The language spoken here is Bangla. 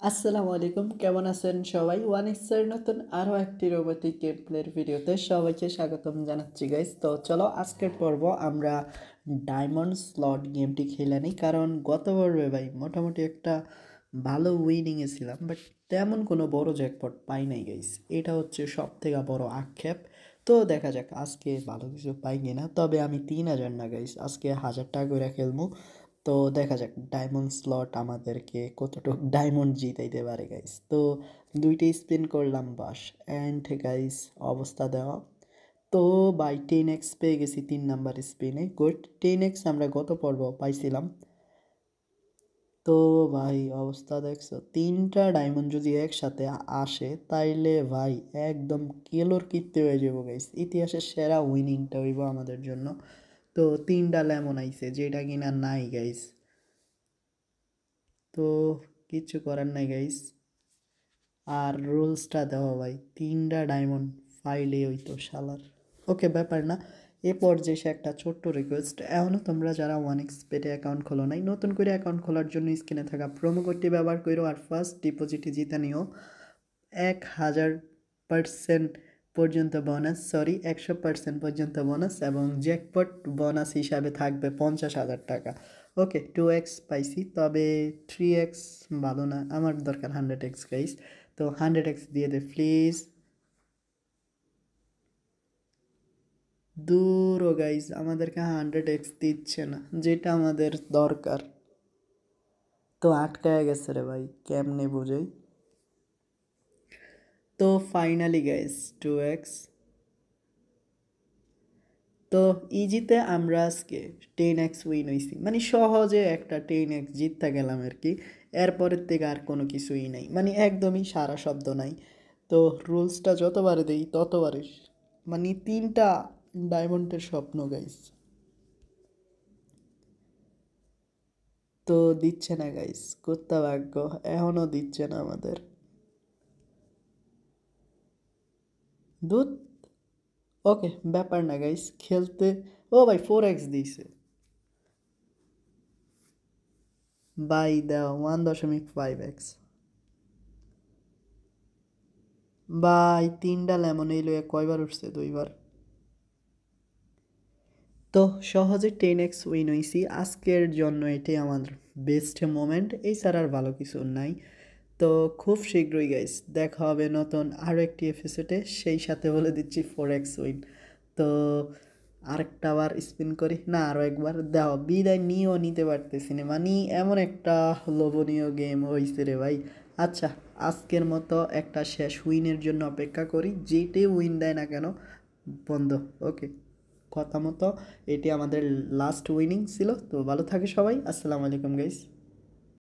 আসসালামু আলাইকুম, কেমন আছেন সবাই? ওয়ান এক্সের নতুন আরও একটি রোবোটিক গেম প্লের ভিডিওতে সবাইকে স্বাগতম জানাচ্ছি গাইস। তো চলো আজকের পর্ব আমরা ডায়মন্ড স্লট গেমটি খেলে নিই, কারণ গত পর্বে ভাই মোটামুটি একটা ভালো উইনিংয়ে ছিলাম, বাট তেমন কোনো বড় জ্যাকপট পাই নাই গাইস। এটা হচ্ছে সব থেকে বড় আক্ষেপ। তো দেখা যাক আজকে ভালো কিছু পাই কিনা। তবে আমি 3,000 না গাইস, আজকে 1,000 টাকা করে খেলবো। তো দেখা যাক ডায়মন্ড স্লট আমাদেরকে কতটুকু ডায়মন্ড জিতাইতে পারে গাইস। তো দুইটা স্পিন করলাম বাস, অ্যান্ড গাইস অবস্থা দেওয়া। তো বাই 10x পেয়ে গেছি 3 নাম্বার স্পিনে। গুড, 10x আমরা গত পর্ব পাইছিলাম। তো ভাই অবস্থা দেখছো, 3টা ডায়মন্ড যদি একসাথে আসে তাইলে ভাই একদম কেলোর কীর্তি হয়ে যাবো গাইস। ইতিহাসের সেরা উইনিংটা হইব আমাদের জন্য। তো 3টা লেমন আইছে, যেটা কিনা নাই গাইস। তো কিচ্ছু করার নাই গাইস। আর রুলসটা দেওয়া ভাই, 3টা ডায়মন্ড ফাইলে হইতো শালার। ওকে, ব্যাপার না। এ পর্যায়ে একটা ছোট্ট রিকোয়েস্ট, এখনও তোমরা যারা 1xbet-এ অ্যাকাউন্ট খোলো নাই, নতুন করে অ্যাকাউন্ট খোলার জন্য স্ক্রিনে থাকা প্রোমো কোডটি ব্যবহার করো আর ফার্স্ট ডিপোজিটে জিতে নিও 1,000% পর্যন্ত বোনাস, 100% পর্যন্ত বোনাস, এবং জ্যাকপট বোনাস হিসাবে থাকবে 50,000 টাকা। ওকে, 2x পাইছি, তবে 3x ভালো না, আমার দরকার 100x গাইস। তো 100x দিয়ে দে প্লিজ। দূরও গাইস, আমাদেরকে 100x দিচ্ছে না, যেটা আমাদের দরকার। তো আটকায় গেছে রে ভাই, কেমনে বুঝাই। তো ফাইনালি গাইস 2x। তো ইজিতে আমরা আজকে 10x উইন হয়েছি, মানে সহজে একটা 10x জিততে গেলাম আর কি। এরপরের থেকে আর কোনো কিছুই নাই, মানে একদমই সারা শব্দ নাই। তো রুলসটা যতবার দেই ততবারই মানে 3টা ডায়মন্ডের স্বপ্ন গাইস। তো দিচ্ছে না গাইস, কুত্তা ভাগ্য, এখনও দিচ্ছে না আমাদের দুধ। ওকে, ব্যাপার না গাইস, খেলতে। ও ভাই 4x দিয়েছে, বাই দেওয়া 1.5x। ভাই 3টা লেমন এই লইয়া কয়বার উঠছে? 2বার। তো সহজে 10x উইন হয়েছি আজকের জন্য, এটাই আমার বেস্ট মোমেন্ট, এই ছাড়া আর ভালো কিছু নাই। তো খুব শীঘ্রই গাইস দেখা হবে নতুন আরও একটি এপিসোডে, সেই সাথে বলে দিচ্ছি 4x উইন। তো আরেকটা বার স্পিন করি না, আরও একবার দাও, বিদায় নিয়েও নিতে পারতেছি না, মানে এমন একটা লোভনীয় গেম হয়েছে রে ভাই। আচ্ছা, আজকের মতো একটা শেষ উইনের জন্য অপেক্ষা করি, যেটাই উইন দেয় না কেন বন্ধ। ওকে, কথা মতো এটি আমাদের লাস্ট উইনিং ছিল। তো ভালো থাকে সবাই, আসসালামু আলাইকুম গাইস।